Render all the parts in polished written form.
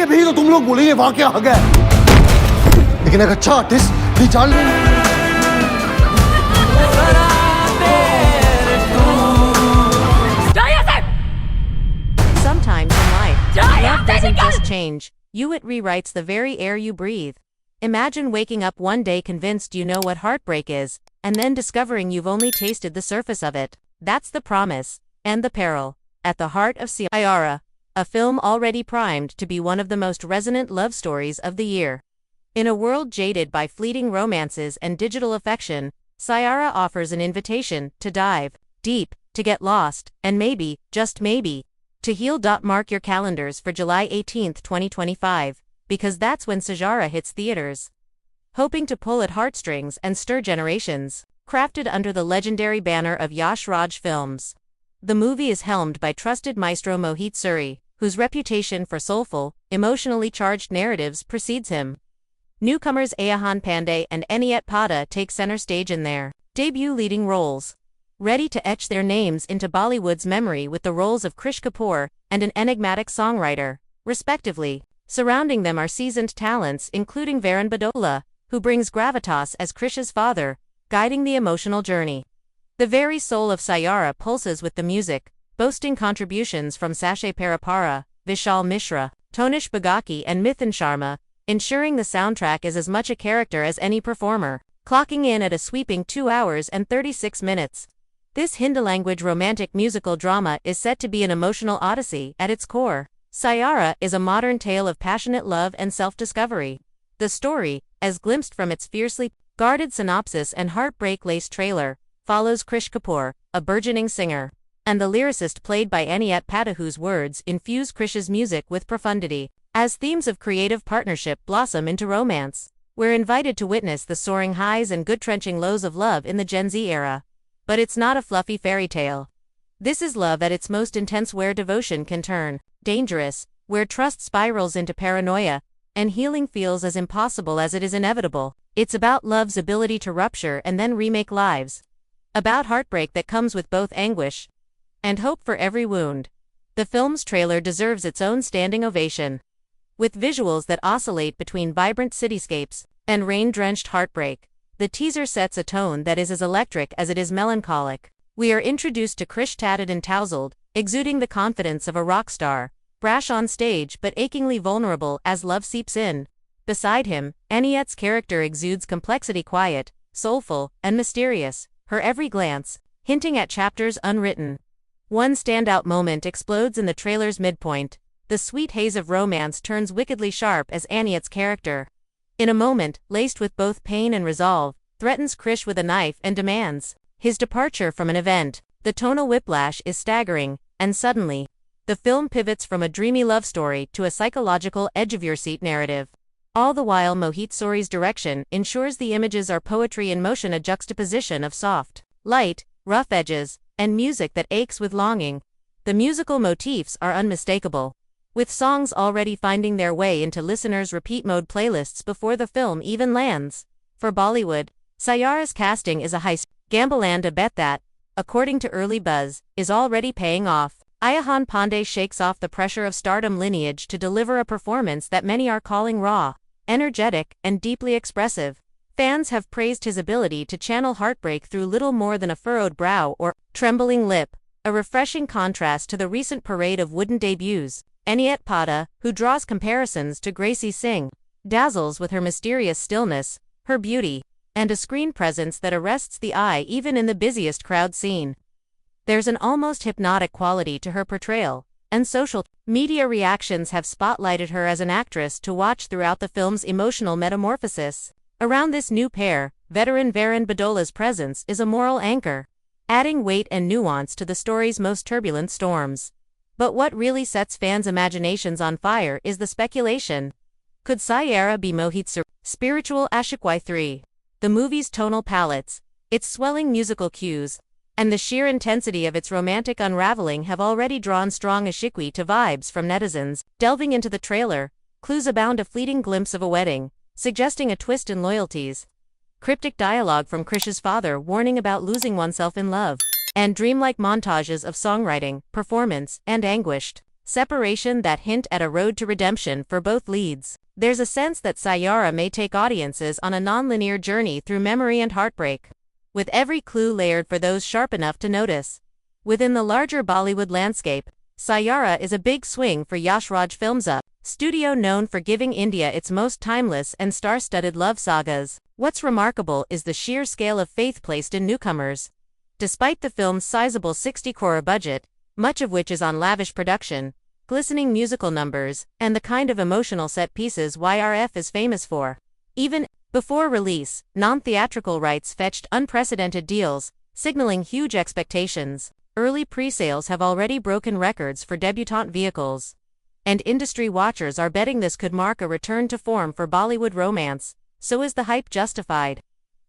भी तो तुम लोग बोलेंगे वाह क्या हग है, लेकिन एक अच्छा आर्टिस्ट भी जान लेंगे। Sometimes in life, love doesn't just change, it rewrites the very air you breathe. Imagine waking up one day convinced you know what heartbreak is, and then discovering you've only tasted the surface of it. That's the promise, and the peril, at the heart of Saiyaara, a film already primed to be one of the most resonant love stories of the year. In a world jaded by fleeting romances and digital affection, Saiyaara offers an invitation to dive deep, to get lost, and maybe, just maybe, to heal. Mark your calendars for July 18, 2025, because that's when Saiyaara hits theaters. Hoping to pull at heartstrings and stir generations, crafted under the legendary banner of Yash Raj Films. The movie is helmed by trusted maestro Mohit Suri, whose reputation for soulful, emotionally charged narratives precedes him. Newcomers Ayahan Pandey and Eniet Pada take center stage in their debut leading roles, ready to etch their names into Bollywood's memory with the roles of Krish Kapoor and an enigmatic songwriter, respectively. Surrounding them are seasoned talents including Varun Badola, who brings gravitas as Krish's father, guiding the emotional journey. The very soul of Saiyaara pulses with the music, boasting contributions from Sachet Parapara, Vishal Mishra, Tonish Bagaki and Mithun Sharma, ensuring the soundtrack is as much a character as any performer, clocking in at a sweeping 2 hours and 36 minutes. This Hindi-language romantic musical drama is set to be an emotional odyssey at its core. Saiyaara is a modern tale of passionate love and self-discovery. The story, as glimpsed from its fiercely guarded synopsis and heartbreak-laced trailer, follows Krish Kapoor, a burgeoning singer, and the lyricist played by Eniet Pada, whose words infuse Krish's music with profundity. As themes of creative partnership blossom into romance, we're invited to witness the soaring highs and gut-wrenching lows of love in the Gen Z era. But it's not a fluffy fairy tale. This is love at its most intense, where devotion can turn dangerous, where trust spirals into paranoia, and healing feels as impossible as it is inevitable. It's about love's ability to rupture and then remake lives. About heartbreak that comes with both anguish and hope for every wound. The film's trailer deserves its own standing ovation. With visuals that oscillate between vibrant cityscapes and rain-drenched heartbreak, the teaser sets a tone that is as electric as it is melancholic. We are introduced to Krish, tatted and tousled, exuding the confidence of a rock star, brash on stage but achingly vulnerable as love seeps in. Beside him, Eniet's character exudes complexity, quiet, soulful, and mysterious, her every glance hinting at chapters unwritten. One standout moment explodes in the trailer's midpoint. The sweet haze of romance turns wickedly sharp as Eniet's character, in a moment laced with both pain and resolve, threatens Krish with a knife and demands his departure from an event. The tonal whiplash is staggering, and suddenly, the film pivots from a dreamy love story to a psychological edge-of-your-seat narrative. All the while Mohit Suri's direction ensures the images are poetry in motion, a juxtaposition of soft, light, rough edges, and music that aches with longing. The musical motifs are unmistakable, with songs already finding their way into listeners' repeat mode playlists before the film even lands. For Bollywood, Saiyaara's casting is a high gamble, and a bet that, according to early buzz, is already paying off. Ayahan Pandey shakes off the pressure of stardom lineage to deliver a performance that many are calling raw, energetic, and deeply expressive. Fans have praised his ability to channel heartbreak through little more than a furrowed brow or trembling lip, a refreshing contrast to the recent parade of wooden debuts. Eniet Pada, who draws comparisons to Gracie Singh, dazzles with her mysterious stillness, her beauty, and a screen presence that arrests the eye even in the busiest crowd scene. There's an almost hypnotic quality to her portrayal, and social media reactions have spotlighted her as an actress to watch throughout the film's emotional metamorphosis. Around this new pair, veteran Varun Badola's presence is a moral anchor, adding weight and nuance to the story's most turbulent storms. But what really sets fans' imaginations on fire is the speculation. Could Saiyaara be Mohit Suri's spiritual Ashiqui 3? The movie's tonal palettes, its swelling musical cues, and the sheer intensity of its romantic unraveling have already drawn strong Ashiqui to vibes from netizens. Delving into the trailer, clues abound, a fleeting glimpse of a wedding, suggesting a twist in loyalties, cryptic dialogue from Krish's father warning about losing oneself in love, and dreamlike montages of songwriting, performance, and anguished separation that hint at a road to redemption for both leads. There's a sense that Saiyaara may take audiences on a non-linear journey through memory and heartbreak, with every clue layered for those sharp enough to notice. Within the larger Bollywood landscape, Saiyaara is a big swing for Yash Raj Films, a studio known for giving India its most timeless and star-studded love sagas. What's remarkable is the sheer scale of faith placed in newcomers. Despite the film's sizable 60 crore budget, much of which is on lavish production, glistening musical numbers, and the kind of emotional set pieces YRF is famous for. Even before release, non-theatrical rights fetched unprecedented deals, signaling huge expectations. Early pre-sales have already broken records for debutante vehicles, and industry watchers are betting this could mark a return to form for Bollywood romance. So is the hype justified?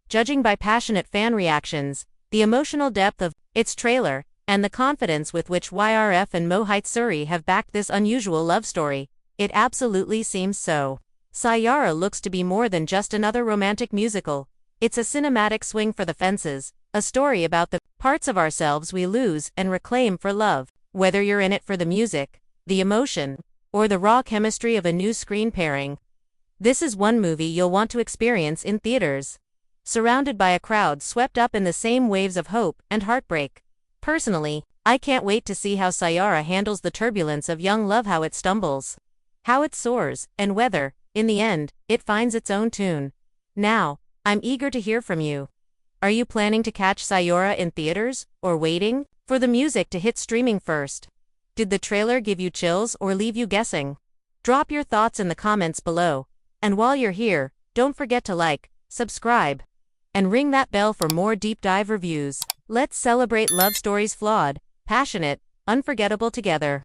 Judging by passionate fan reactions, the emotional depth of its trailer, and the confidence with which YRF and Mohit Suri have backed this unusual love story, it absolutely seems so. Saiyaara looks to be more than just another romantic musical. It's a cinematic swing for the fences, a story about the parts of ourselves we lose and reclaim for love. Whether you're in it for the music, the emotion, or the raw chemistry of a new screen pairing, this is one movie you'll want to experience in theaters, surrounded by a crowd swept up in the same waves of hope and heartbreak. Personally, I can't wait to see how Saiyaara handles the turbulence of young love, how it stumbles, how it soars, and whether, in the end, it finds its own tune. Now, I'm eager to hear from you. Are you planning to catch Saiyaara in theaters, or waiting for the music to hit streaming first? Did the trailer give you chills or leave you guessing? Drop your thoughts in the comments below. And while you're here, don't forget to like, subscribe, and ring that bell for more deep dive reviews. Let's celebrate love stories flawed, passionate, unforgettable together.